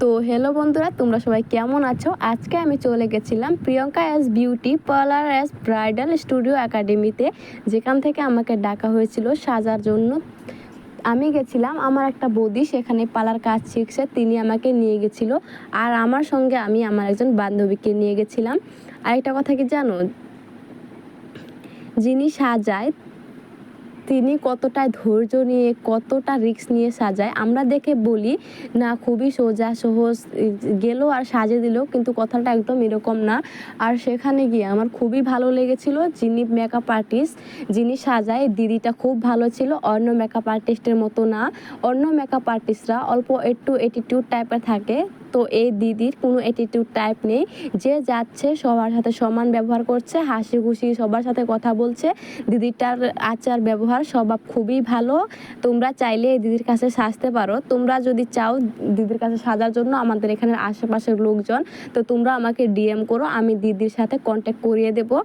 তো হ্যালো বন্ধুরা, তোমরা সবাই কেমন আছো? আজকে আমি চলে গেছিলাম Priyanka S beauty parlour S bridal studio একাডেমিতে, যেখান থেকে আমাকে ডাকা হয়েছিল সাজার জন্য। আমি গেছিলাম, আমার একটা বৌদি সেখানে পার্লার কাজ শিখছে, তিনি আমাকে নিয়ে গেছিলো। আর আমার সঙ্গে আমি আমার একজন বান্ধবীকে নিয়ে গেছিলাম। আরেকটা কথা কি জানো, যিনি সাজায় তিনি কতটা ধৈর্য নিয়ে কতটা রিস্ক নিয়ে সাজায়। আমরা দেখে বলি না খুবই সোজা সহজ, গেলো আর সাজিয়ে দিল, কিন্তু কথাটা একদম এরকম না। আর সেখানে গিয়ে আমার খুবই ভালো লেগেছিল। যিনি মেকআপ আর্টিস্ট, যিনি সাজায়, দিদিটা খুব ভালো ছিল। অন্য মেকআপ আর্টিস্টের মতো না। অন্য মেকআপ আর্টিস্টরা অল্প একটু অ্যাটিটিউড টাইপের থাকে, তো এই দিদির কোনো অ্যাটিটিউড টাইপ নেই। যে যাচ্ছে সবার সাথে সমান ব্যবহার করছে, হাসি খুশি সবার সাথে কথা বলছে। দিদিটার আচার ব্যবহার স্বভাব খুবই ভালো। তোমরা চাইলে এই দিদির কাছে সাজতে পারো। তোমরা যদি চাও দিদির কাছে সাজার জন্য, আমাদের এখানের আশেপাশের লোকজন, তো তোমরা আমাকে ডিএম করো, আমি দিদির সাথে কন্ট্যাক্ট করিয়ে দেবো।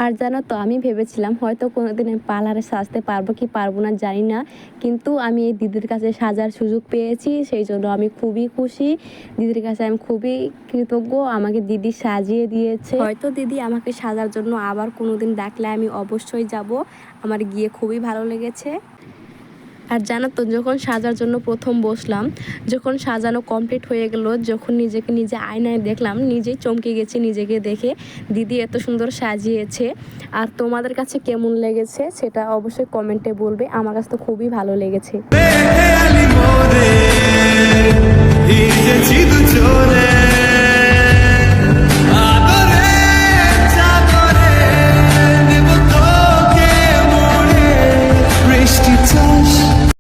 আর জানো তো, আমি ভেবেছিলাম হয়তো কোনোদিন আমি পার্লারে সাজতে পারবো কি পারবো না জানি না, কিন্তু আমি এই দিদির কাছে সাজার সুযোগ পেয়েছি, সেই জন্য আমি খুবই খুশি। দিদির কাছে আমি খুবই কৃতজ্ঞ, আমাকে দিদি সাজিয়ে দিয়েছে। হয়তো দিদি আমাকে সাজার জন্য আবার কোনোদিন ডাকলে আমি অবশ্যই যাব। আমার গিয়ে খুবই ভালো লেগেছে। আর জানো তো, যখন সাজার জন্য প্রথম বসলাম, যখন সাজানো কমপ্লিট হয়ে গেল, যখন নিজেকে নিজে আয়নায় দেখলাম, নিজেই চমকে গেছি নিজেকে দেখে। দিদি এত সুন্দর সাজিয়েছে। আর তোমাদের কাছে কেমন লেগেছে সেটা অবশ্যই কমেন্টে বলবে। আমার কাছে তো খুবই ভালো লেগেছে।